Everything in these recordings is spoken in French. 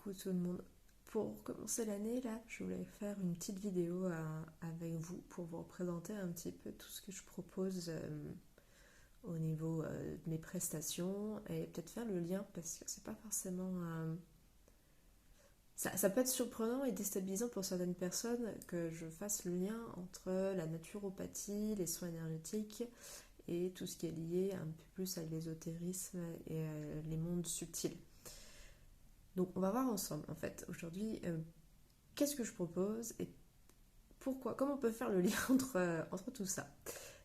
Coucou tout le monde. Pour commencer l'année, là, je voulais faire une petite vidéo avec vous pour vous représenter un petit peu tout ce que je propose au niveau de mes prestations et peut-être faire le lien parce que c'est pas forcément. Ça peut être surprenant et déstabilisant pour certaines personnes que je fasse le lien entre la naturopathie, les soins énergétiques et tout ce qui est lié un peu plus à l'ésotérisme et les mondes subtils. Donc on va voir ensemble en fait aujourd'hui qu'est-ce que je propose et pourquoi, comment on peut faire le lien entre tout ça.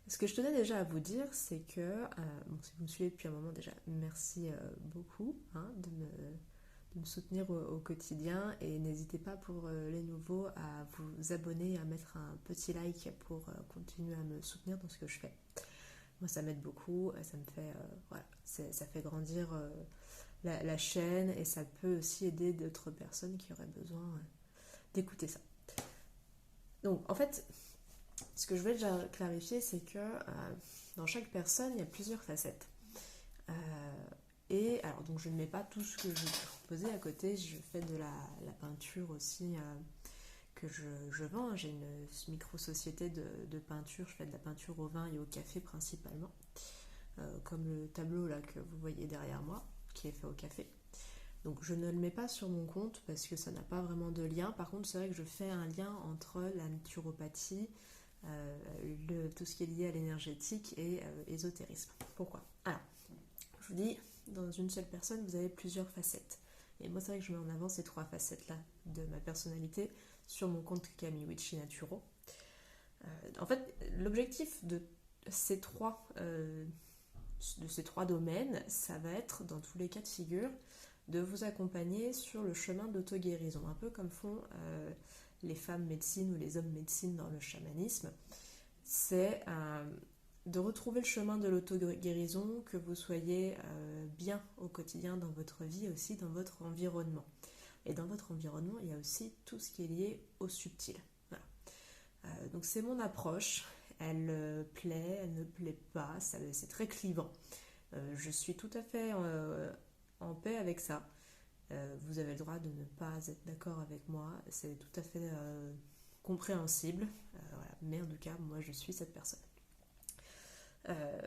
Ce que je tenais déjà à vous dire, c'est que, bon, si vous me suivez depuis un moment déjà, merci beaucoup de me soutenir au quotidien et n'hésitez pas pour les nouveaux à vous abonner, à mettre un petit like pour continuer à me soutenir dans ce que je fais. Moi ça m'aide beaucoup, ça me fait, voilà, ça fait grandir la chaîne et ça peut aussi aider d'autres personnes qui auraient besoin d'écouter ça. Donc en fait, ce que je voulais déjà clarifier, c'est que dans chaque personne, il y a plusieurs facettes. Euh, et alors, donc je ne mets pas tout ce que je vais proposer à côté, je fais de la peinture aussi que je vends. J'ai une micro-société de peinture, je fais de la peinture au vin et au café principalement, comme le tableau là que vous voyez derrière moi, qui est fait au café. Donc je ne le mets pas sur mon compte parce que ça n'a pas vraiment de lien. Par contre, c'est vrai que je fais un lien entre la naturopathie, tout ce qui est lié à l'énergétique et ésotérisme. Pourquoi? Alors, je vous dis, dans une seule personne, vous avez plusieurs facettes. Et moi, c'est vrai que je mets en avant ces trois facettes-là de ma personnalité sur mon compte Kamiwichi Naturo. En fait, l'objectif de ces trois domaines, ça va être, dans tous les cas de figure, de vous accompagner sur le chemin d'auto-guérison, un peu comme font les femmes médecines ou les hommes médecines dans le chamanisme. C'est de retrouver le chemin de l'auto-guérison, que vous soyez bien au quotidien dans votre vie, aussi dans votre environnement. Et dans votre environnement, il y a aussi tout ce qui est lié au subtil. Voilà. Donc c'est mon approche, elle plaît, elle ne plaît pas, c'est très clivant. Je suis tout à fait en paix avec ça. Vous avez le droit de ne pas être d'accord avec moi, c'est tout à fait compréhensible, voilà. Mais en tout cas, moi je suis cette personne. Euh,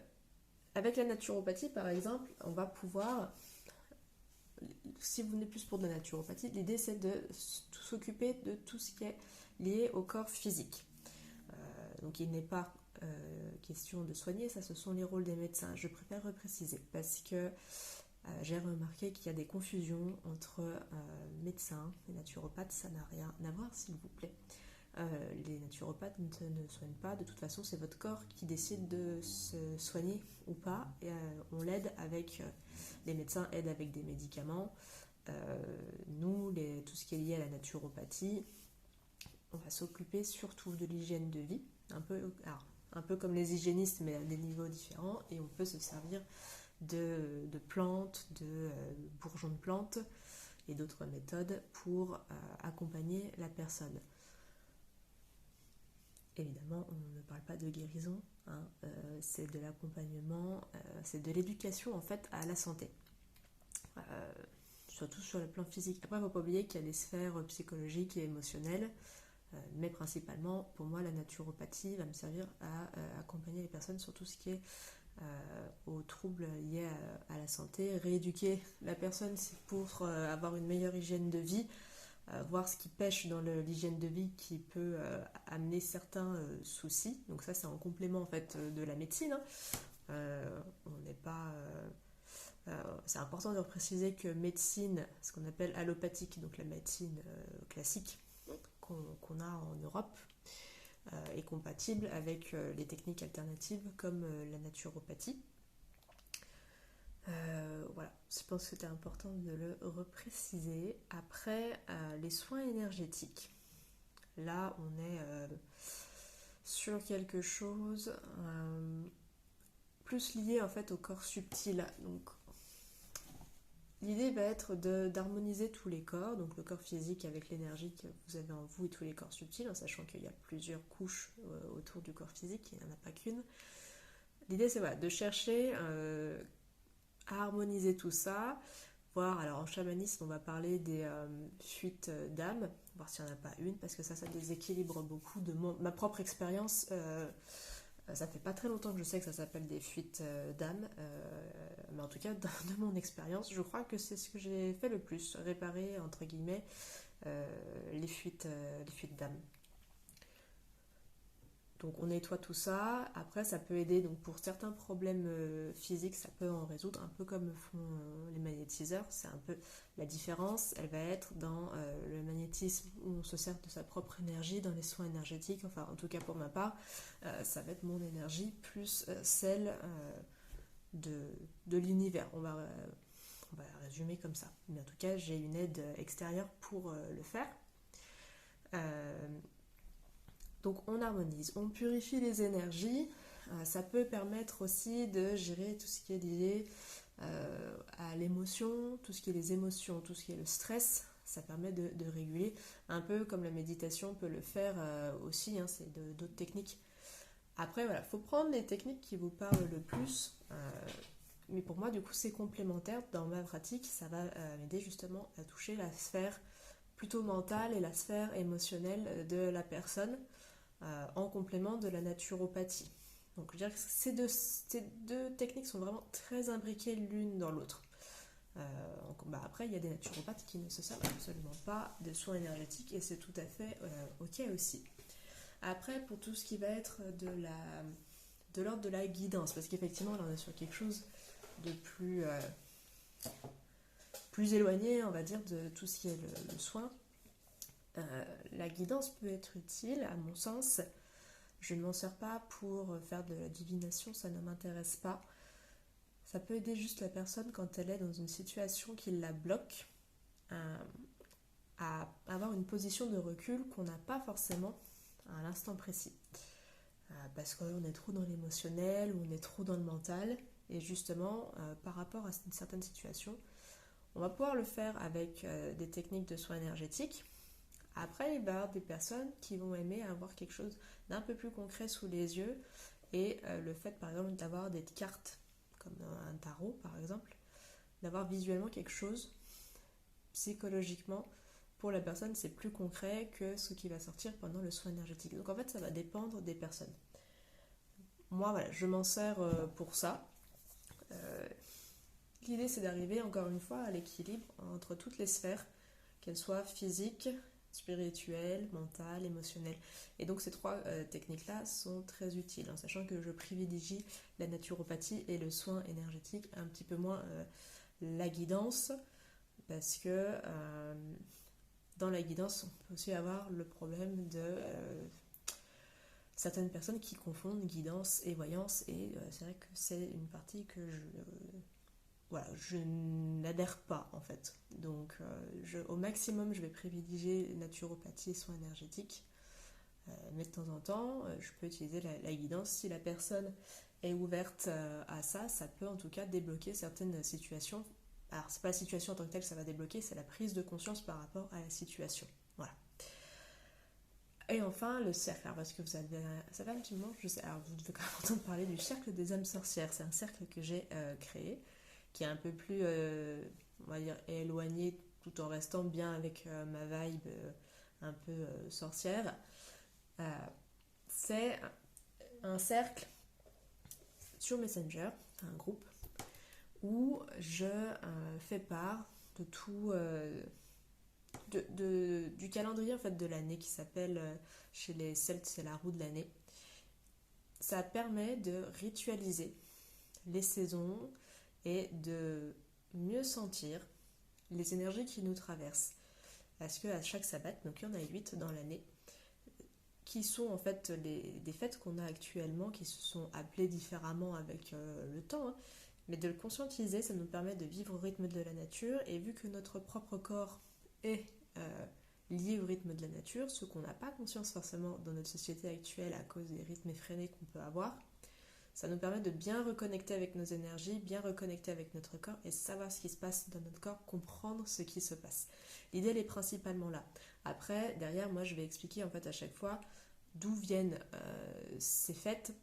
avec la naturopathie, par exemple, on va pouvoir, si vous venez plus pour de la naturopathie, l'idée c'est de s'occuper de tout ce qui est lié au corps physique. Donc il n'est pas question de soigner, ça ce sont les rôles des médecins. Je préfère repréciser parce que j'ai remarqué qu'il y a des confusions entre médecins et naturopathes, ça n'a rien à voir s'il vous plaît. Les naturopathes ne soignent pas, de toute façon c'est votre corps qui décide de se soigner ou pas, et on l'aide avec, les médecins aident avec des médicaments. Nous, tout ce qui est lié à la naturopathie, on va s'occuper surtout de l'hygiène de vie, un peu comme les hygiénistes mais à des niveaux différents, et on peut se servir de plantes, de bourgeons de plantes et d'autres méthodes pour accompagner la personne. Évidemment, on ne parle pas de guérison, hein, c'est de l'accompagnement, c'est de l'éducation en fait à la santé. Surtout sur le plan physique. Après, il ne faut pas oublier qu'il y a des sphères psychologiques et émotionnelles, mais principalement, pour moi, la naturopathie va me servir à accompagner les personnes sur tout ce qui est aux troubles liés à la santé, rééduquer la personne c'est pour avoir une meilleure hygiène de vie, voir ce qui pêche dans l'hygiène de vie qui peut amener certains soucis. Donc ça c'est en complément en fait de la médecine. Hein. On n'est pas c'est important de préciser que médecine, ce qu'on appelle allopathique, donc la médecine classique qu'on a en Europe, est compatible avec les techniques alternatives comme la naturopathie. Voilà, je pense que c'était important de le repréciser. Après, les soins énergétiques. Là, on est sur quelque chose plus lié en fait au corps subtil. Donc, l'idée va être d'harmoniser tous les corps, donc le corps physique avec l'énergie que vous avez en vous et tous les corps subtils, en sachant qu'il y a plusieurs couches autour du corps physique, il n'y en a pas qu'une. L'idée c'est voilà, de chercher à harmoniser tout ça. voir, alors en chamanisme, on va parler des fuites d'âme, voir s'il n'y en a pas une, parce que ça déséquilibre beaucoup de ma propre expérience. Ça fait pas très longtemps que je sais que ça s'appelle des fuites d'âme, mais en tout cas, de mon expérience, je crois que c'est ce que j'ai fait le plus, réparer, entre guillemets, les fuites d'âme. Donc on nettoie tout ça. Après, ça peut aider. Donc pour certains problèmes physiques, ça peut en résoudre, un peu comme font les magnétiseurs. C'est un peu la différence. Elle va être dans le magnétisme où on se sert de sa propre énergie, dans les soins énergétiques. Enfin, en tout cas pour ma part, ça va être mon énergie plus celle de l'univers. On va résumer comme ça. Mais en tout cas, j'ai une aide extérieure pour le faire. Donc on harmonise, on purifie les énergies. Ça peut permettre aussi de gérer tout ce qui est lié à l'émotion, tout ce qui est les émotions, tout ce qui est le stress. Ça permet de réguler, un peu comme la méditation peut le faire aussi, hein, c'est d'autres techniques. Après, voilà, il faut prendre les techniques qui vous parlent le plus. Mais pour moi, du coup, c'est complémentaire. Dans ma pratique, ça va m'aider justement à toucher la sphère plutôt mentale et la sphère émotionnelle de la personne. En complément de la naturopathie. Donc je dirais que ces deux techniques sont vraiment très imbriquées l'une dans l'autre. Après, il y a des naturopathes qui ne se servent absolument pas de soins énergétiques et c'est tout à fait ok aussi. Après, pour tout ce qui va être de l'ordre de la guidance, parce qu'effectivement, là on est sur quelque chose de plus éloigné, on va dire, de tout ce qui est le soin. La guidance peut être utile, à mon sens. Je ne m'en sers pas pour faire de la divination, ça ne m'intéresse pas. Ça peut aider juste la personne quand elle est dans une situation qui la bloque à avoir une position de recul qu'on n'a pas forcément à l'instant précis. Parce qu'on est trop dans l'émotionnel ou on est trop dans le mental. Et justement, par rapport à une certaine situation, on va pouvoir le faire avec des techniques de soins énergétiques. Après, il va y avoir des personnes qui vont aimer avoir quelque chose d'un peu plus concret sous les yeux et le fait par exemple d'avoir des cartes comme un tarot par exemple, d'avoir visuellement quelque chose psychologiquement pour la personne c'est plus concret que ce qui va sortir pendant le soin énergétique. Donc en fait ça va dépendre des personnes. Moi voilà, je m'en sers pour ça. L'idée c'est d'arriver encore une fois à l'équilibre entre toutes les sphères, qu'elles soient physiques, spirituel, mental, émotionnel. Et donc ces trois techniques-là sont très utiles, en sachant que je privilégie la naturopathie et le soin énergétique, un petit peu moins la guidance, parce que dans la guidance, on peut aussi avoir le problème de certaines personnes qui confondent guidance et voyance, et c'est vrai que c'est une partie que je n'adhère pas en fait. Donc au maximum je vais privilégier naturopathie et soins énergétiques. Mais de temps en temps je peux utiliser la guidance. Si la personne est ouverte à ça, ça peut en tout cas débloquer certaines situations. Alors c'est pas la situation en tant que telle ça va débloquer, c'est la prise de conscience par rapport à la situation. Voilà. Et enfin le cercle, alors parce que ça fait un petit moment, je sais, alors vous devez quand même entendre parler du cercle des âmes sorcières. C'est un cercle que j'ai créé, qui est un peu plus, on va dire, éloigné tout en restant bien avec ma vibe un peu sorcière. C'est un cercle sur Messenger, un groupe, où je fais part de tout, du calendrier en fait de l'année qui s'appelle, chez les Celtes, c'est la roue de l'année. Ça permet de ritualiser les saisons, et de mieux sentir les énergies qui nous traversent. Parce qu'à chaque sabbat, donc il y en a 8 dans l'année, qui sont en fait des fêtes qu'on a actuellement, qui se sont appelées différemment avec le temps, hein. Mais de le conscientiser, ça nous permet de vivre au rythme de la nature, et vu que notre propre corps est lié au rythme de la nature, ce qu'on n'a pas conscience forcément dans notre société actuelle à cause des rythmes effrénés qu'on peut avoir, ça nous permet de bien reconnecter avec nos énergies, bien reconnecter avec notre corps et savoir ce qui se passe dans notre corps, comprendre ce qui se passe. L'idée, elle est principalement là. Après, derrière, moi, je vais expliquer en fait à chaque fois d'où viennent ces fêtes,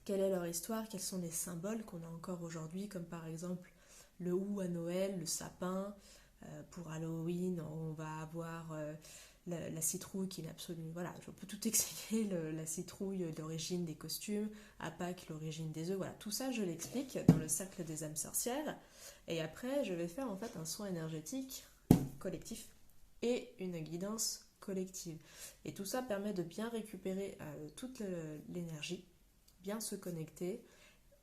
quelle est leur histoire, quels sont les symboles qu'on a encore aujourd'hui, comme par exemple le hou à Noël, le sapin. Pour Halloween, on va avoir la citrouille qui est absolument... Voilà, je peux tout expliquer, la citrouille, l'origine des costumes, à Pâques, l'origine des œufs, voilà, tout ça je l'explique dans le cercle des âmes sorcières. Et après, je vais faire en fait un soin énergétique collectif et une guidance collective. Et tout ça permet de bien récupérer toute l'énergie, bien se connecter,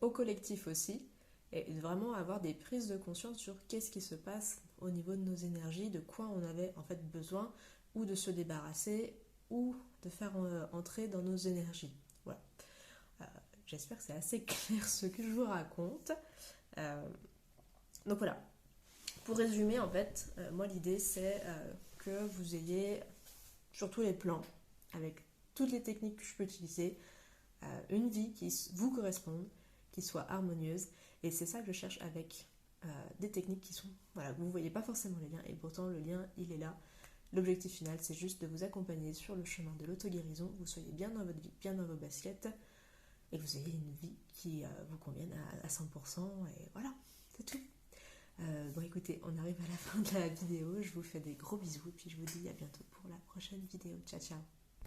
au collectif aussi, et vraiment avoir des prises de conscience sur qu'est-ce qui se passe au niveau de nos énergies, de quoi on avait en fait besoin, ou de se débarrasser, ou de faire entrer dans nos énergies. Voilà. J'espère que c'est assez clair ce que je vous raconte. Donc voilà. Pour résumer, en fait, moi l'idée c'est que vous ayez sur tous les plans, avec toutes les techniques que je peux utiliser, une vie qui vous corresponde, qui soit harmonieuse. Et c'est ça que je cherche avec des techniques qui sont... Voilà, vous ne voyez pas forcément les liens, et pourtant le lien, il est là. L'objectif final, c'est juste de vous accompagner sur le chemin de l'auto-guérison, vous soyez bien dans votre vie, bien dans vos baskets, et que vous ayez une vie qui vous convienne à 100%, et voilà, c'est tout. Bon écoutez, on arrive à la fin de la vidéo, je vous fais des gros bisous, et puis je vous dis à bientôt pour la prochaine vidéo. Ciao, ciao.